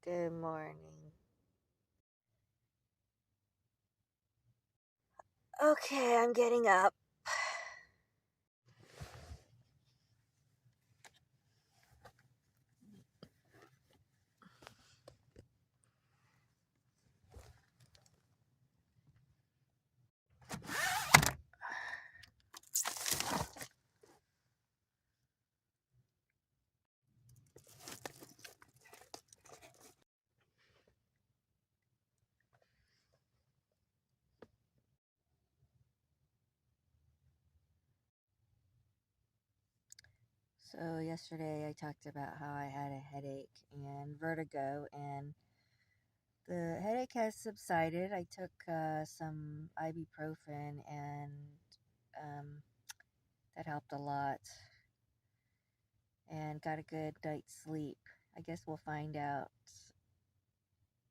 Good morning. Okay, I'm getting up. So yesterday I talked about how I had a headache and vertigo, and the headache has subsided. I took some ibuprofen, and that helped a lot, and got a good night's sleep. I guess we'll find out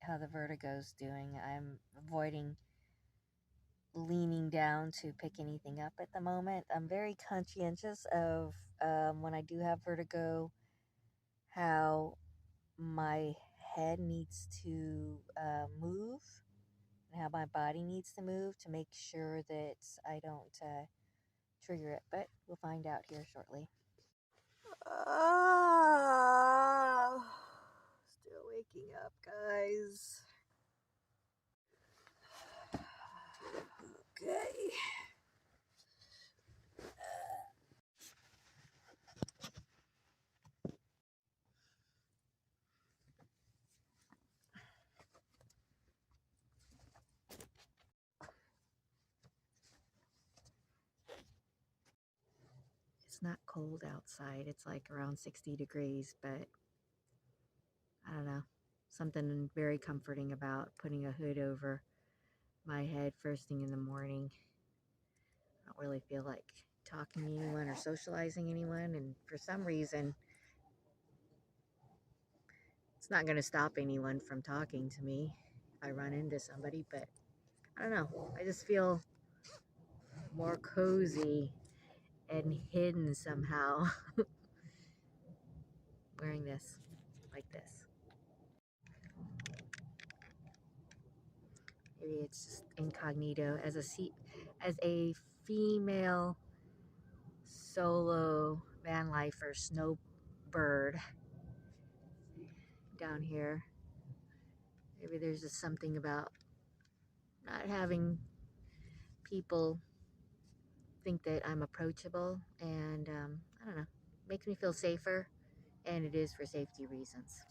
how the vertigo's doing. I'm avoiding leaning down to pick anything up at the moment. I'm very conscientious of when I do have vertigo, how my head needs to move and how my body needs to move to make sure that I don't trigger it. But we'll find out here shortly. Still waking up, guys. Okay. It's not cold outside. It's like around 60 degrees, but I don't know. Something very comforting about putting a hood over my head first thing in the morning. I don't really feel like talking to anyone or socializing anyone, and for some reason it's not going to stop anyone from talking to me if I run into somebody, but I don't know. I just feel more cozy and hidden somehow wearing this, like this. Maybe it's just incognito as a female solo van lifer, snowbird down here. Maybe there's just something about not having people think that I'm approachable, and I don't know, makes me feel safer, and it is for safety reasons.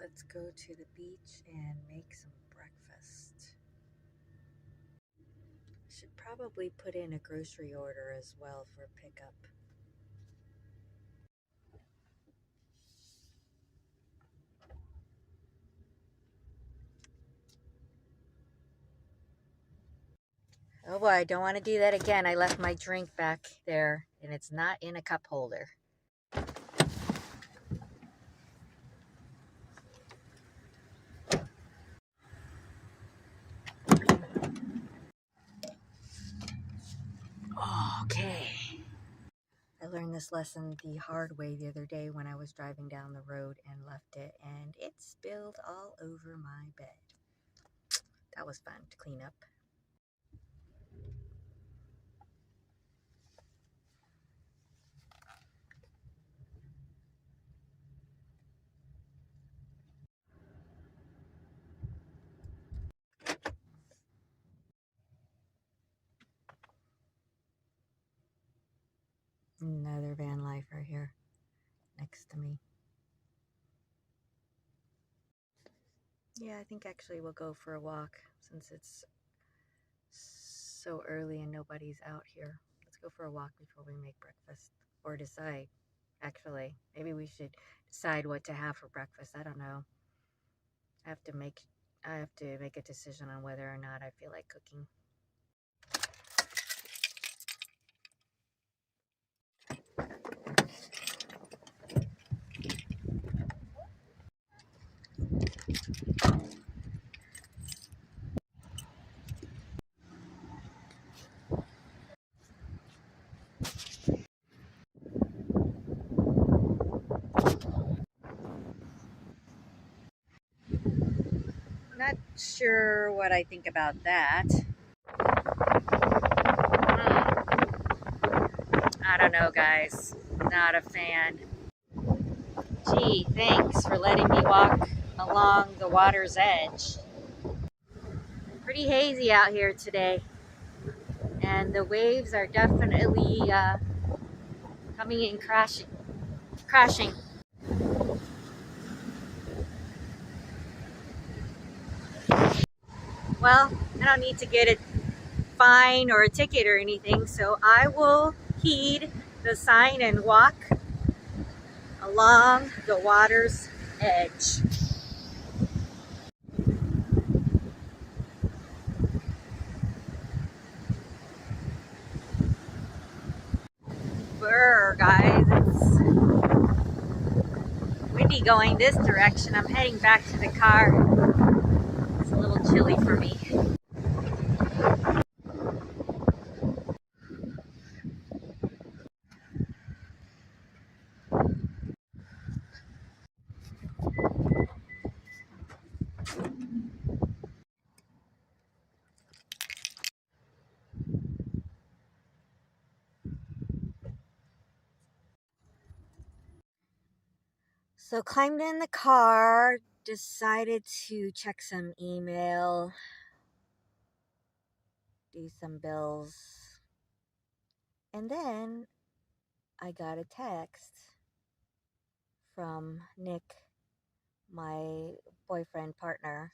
Let's go to the beach and make some breakfast. Should probably put in a grocery order as well for pickup. Oh boy, I don't want to do that again. I left my drink back there, and it's not in a cup holder. Okay. I learned this lesson the hard way the other day when I was driving down the road and left it, and it spilled all over my bed. That was fun to clean up. Another van life right here next to me. Yeah, I think actually we'll go for a walk since it's so early and nobody's out here. Let's go for a walk before we make breakfast, or decide. Actually, maybe we should decide what to have for breakfast. I don't know. I have to make a decision on whether or not I feel like cooking. Not sure what I think about that. I don't know, guys. Not a fan. Gee, thanks for letting me walk along the water's edge. Pretty hazy out here today, and the waves are definitely coming in crashing. Well, I don't need to get a fine or a ticket or anything, so I will heed the sign and walk along the water's edge. Brr, guys, it's windy going this direction. I'm heading back to the car. It's a little chilly for me. So climbed in the car, decided to check some email, do some bills, and then I got a text from Nick, my boyfriend partner,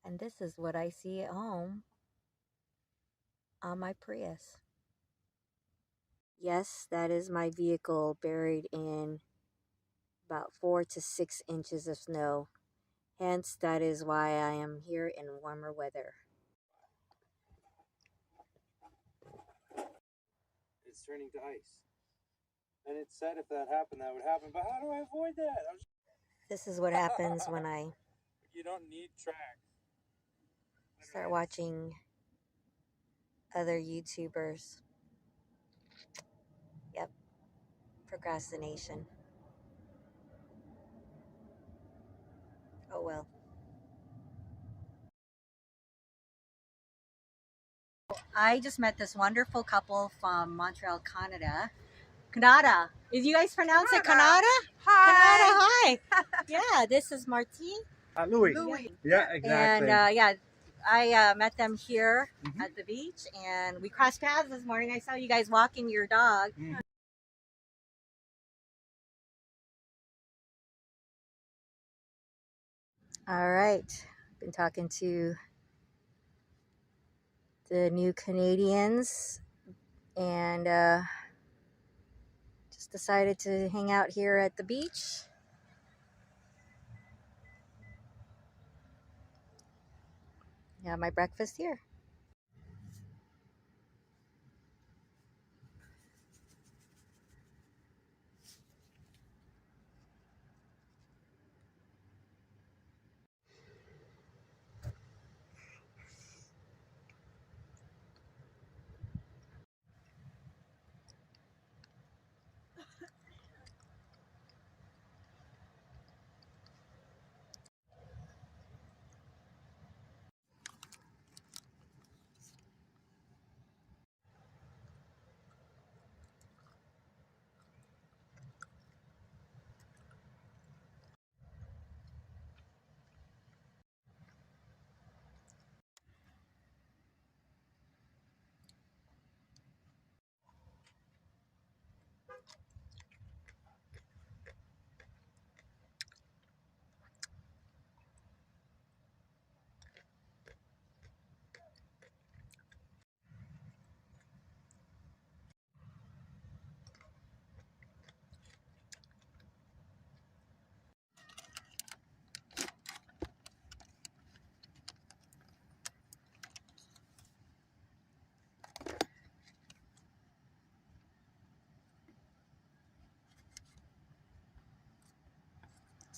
and this is what I see at home on my Prius. Yes, that is my vehicle buried in about 4 to 6 inches of snow. Hence, that is why I am here in warmer weather. It's turning to ice. And it said if that happened, that would happen. But how do I avoid that? This is what happens when I You don't need tracks. start watching other YouTubers. Yep, procrastination. Oh well. I just met this wonderful couple from Montreal, Canada. Canada. If you guys pronounce it Canada? Hi. Canada, hi. Yeah, this is Martine. Louis. Yeah, And exactly. yeah, I met them here at the beach, and we crossed paths this morning. I saw you guys walking your dog. All right, been talking to the new Canadians, and just decided to hang out here at the beach. Have my breakfast here.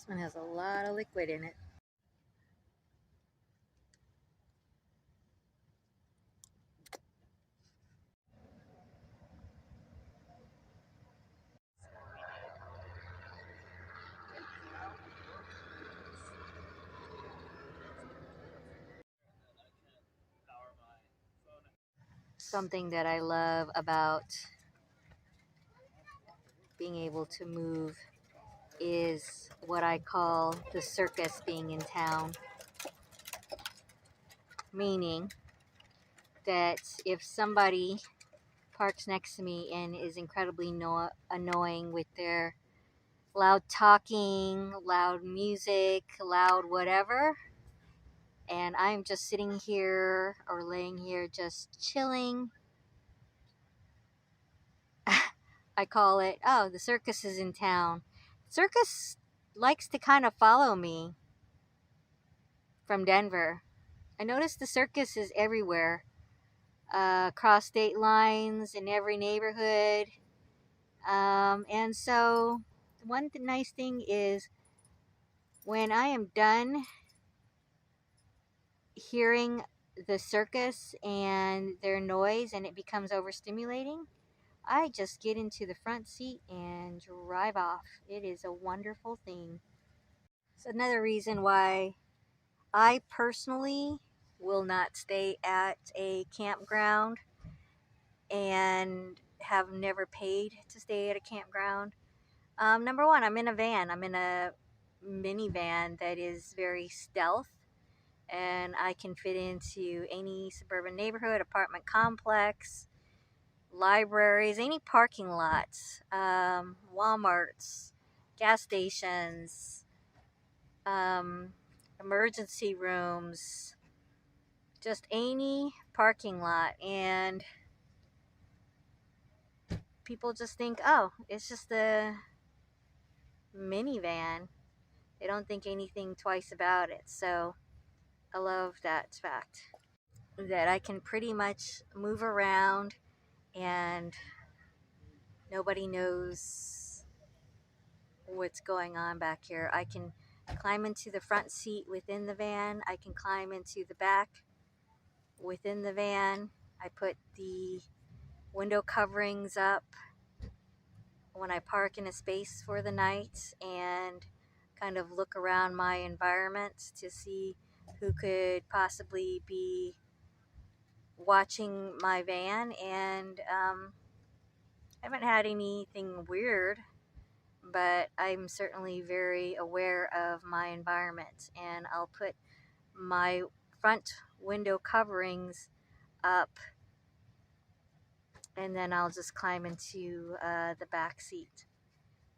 This one has a lot of liquid in it. Something that I love about being able to move is what I call the circus being in town. Meaning that if somebody parks next to me and is incredibly annoying with their loud talking, loud music, loud whatever, and I'm just sitting here or laying here just chilling, I call it, oh, the circus is in town. Circus likes to kind of follow me from Denver. I notice the circus is everywhere, across state lines, in every neighborhood. And so, one nice thing is when I am done hearing the circus and their noise and it becomes overstimulating, I just get into the front seat and drive off. It is a wonderful thing. It's another reason why I personally will not stay at a campground and have never paid to stay at a campground. Number one, I'm in a van. I'm in a minivan that is very stealth, and I can fit into any suburban neighborhood, apartment complex, libraries, any parking lots, Walmarts, gas stations, emergency rooms, just any parking lot. And people just think, oh, it's just a minivan. They don't think anything twice about it. So I love that fact that I can pretty much move around and nobody knows what's going on back here. I can climb into the front seat within the van. I can climb into the back within the van. I put the window coverings up when I park in a space for the night and kind of look around my environment to see who could possibly be watching my van. And I haven't had anything weird, but I'm certainly very aware of my environment, and I'll put my front window coverings up and then I'll just climb into the back seat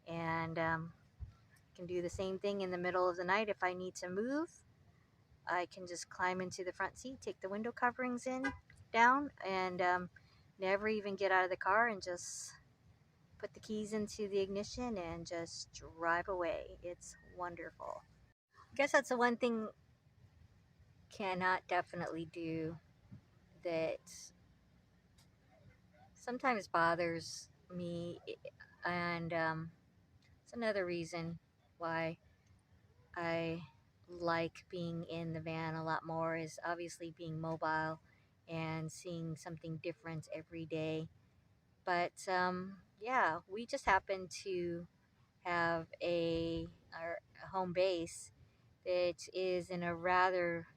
and can do the same thing in the middle of the night. If I need to move, I can just climb into the front seat, take the window coverings down, and never even get out of the car and just put the keys into the ignition and just drive away. It's wonderful. I guess that's the one thing cannot definitely do that sometimes bothers me, and it's another reason why I like being in the van a lot more, is obviously being mobile and seeing something different every day. But yeah, we just happen to have our home base that is in a rather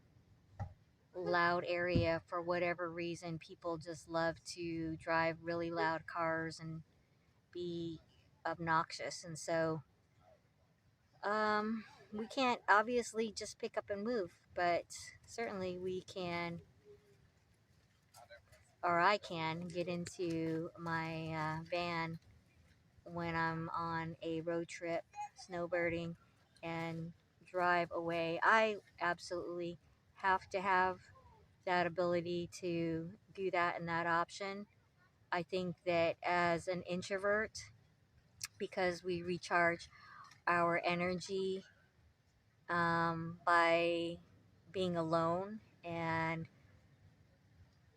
loud area. For whatever reason, people just love to drive really loud cars and be obnoxious. And so we can't obviously just pick up and move, but certainly we can, or I can, get into my van when I'm on a road trip snowbirding and drive away. I absolutely have to have that ability to do that and that option. I think that as an introvert, because we recharge our energy by being alone and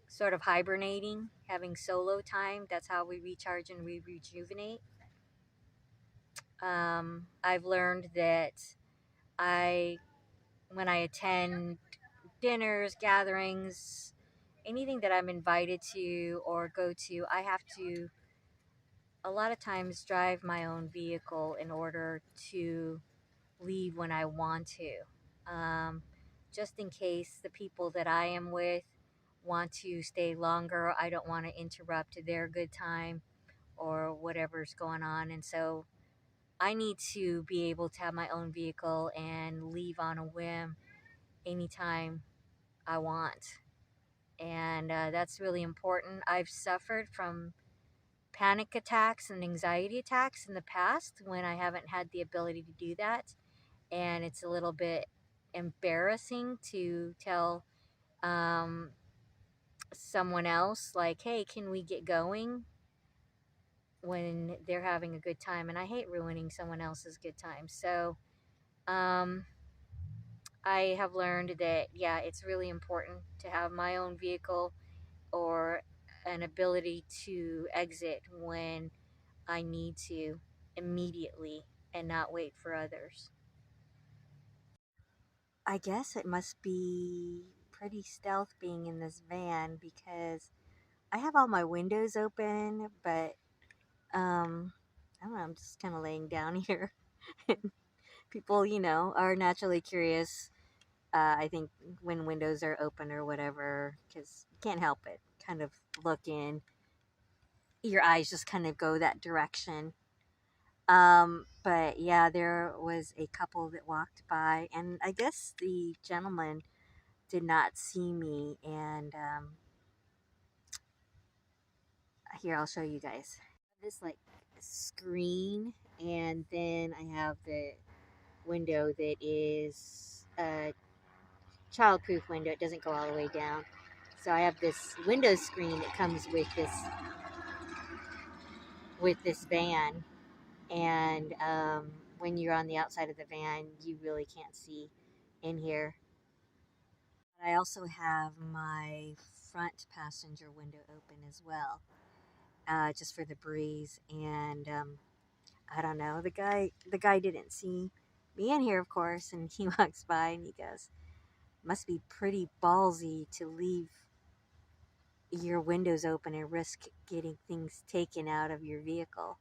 sort of hibernating, having solo time, that's how we recharge and we rejuvenate. I've learned that I, when I attend dinners, gatherings, anything that I'm invited to or go to, I have to a lot of times drive my own vehicle in order to leave when I want to. Just in case the people that I am with want to stay longer, I don't want to interrupt their good time or whatever's going on. And so I need to be able to have my own vehicle and leave on a whim anytime I want. And that's really important. I've suffered from panic attacks and anxiety attacks in the past when I haven't had the ability to do that. And it's a little bit embarrassing to tell um, someone else, like, hey, can we get going when they're having a good time? And I hate ruining someone else's good time. So um, I have learned that, yeah, it's really important to have my own vehicle or an ability to exit when I need to immediately and not wait for others. I guess it must be pretty stealth being in this van because I have all my windows open, but I don't know, I'm just kind of laying down here. People, are naturally curious. I think when windows are open or whatever, because you can't help it. Kind of look in, your eyes just kind of go that direction. But yeah, there was a couple that walked by, and I guess the gentleman did not see me. And here, I'll show you guys this like screen, and then I have the window that is a childproof window. It doesn't go all the way down. So I have this window screen that comes with this van, and when you're on the outside of the van, you really can't see in here. I also have my front passenger window open as well, just for the breeze. And I don't know, the guy didn't see me in here, of course, and he walks by and he goes, "Must be pretty ballsy to leave your windows open and risk getting things taken out of your vehicle."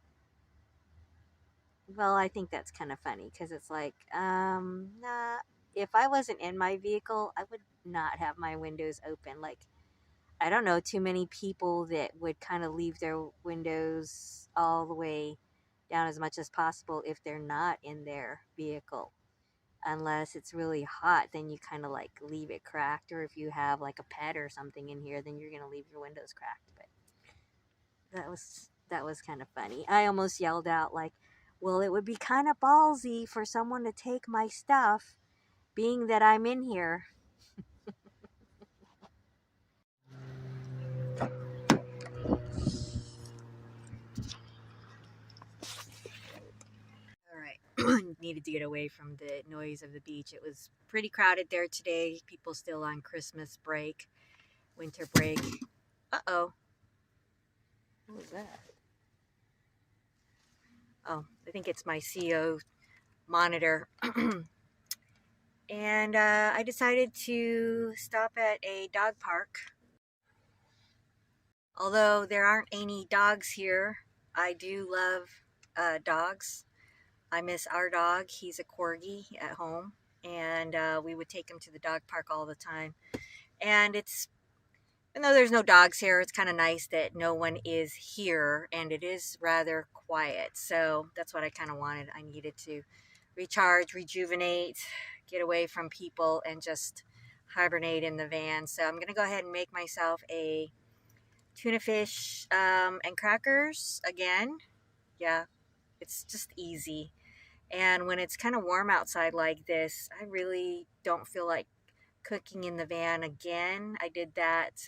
Well, I think that's kind of funny because it's like, nah, if I wasn't in my vehicle, I would not have my windows open. Like, I don't know, too many people that would kind of leave their windows all the way down as much as possible if they're not in their vehicle. Unless it's really hot, then you kind of like leave it cracked. Or if you have like a pet or something in here, then you're going to leave your windows cracked. But that was kind of funny. I almost yelled out like, "Well, it would be kind of ballsy for someone to take my stuff, being that I'm in here." All right, needed to get away from the noise of the beach. It was pretty crowded there today. People still on Christmas break, winter break. Uh-oh. What was that? Oh, I think it's my CO monitor. And I decided to stop at a dog park. Although there aren't any dogs here, I do love dogs. I miss our dog. He's a corgi at home, and we would take him to the dog park all the time. And even though there's no dogs here, it's kind of nice that no one is here, and it is rather quiet. So that's what I kind of wanted. I needed to recharge, rejuvenate, get away from people, and just hibernate in the van. So I'm going to go ahead and make myself a tuna fish and crackers again. Yeah, it's just easy. And when it's kind of warm outside like this, I really don't feel like cooking in the van again. I did that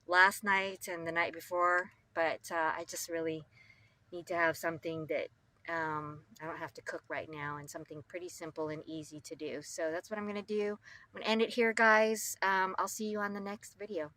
last night and the night before, but I just really need to have something that I don't have to cook right now, and something pretty simple and easy to do. So that's what I'm going to do. I'm going to end it here, guys. I'll see you on the next video.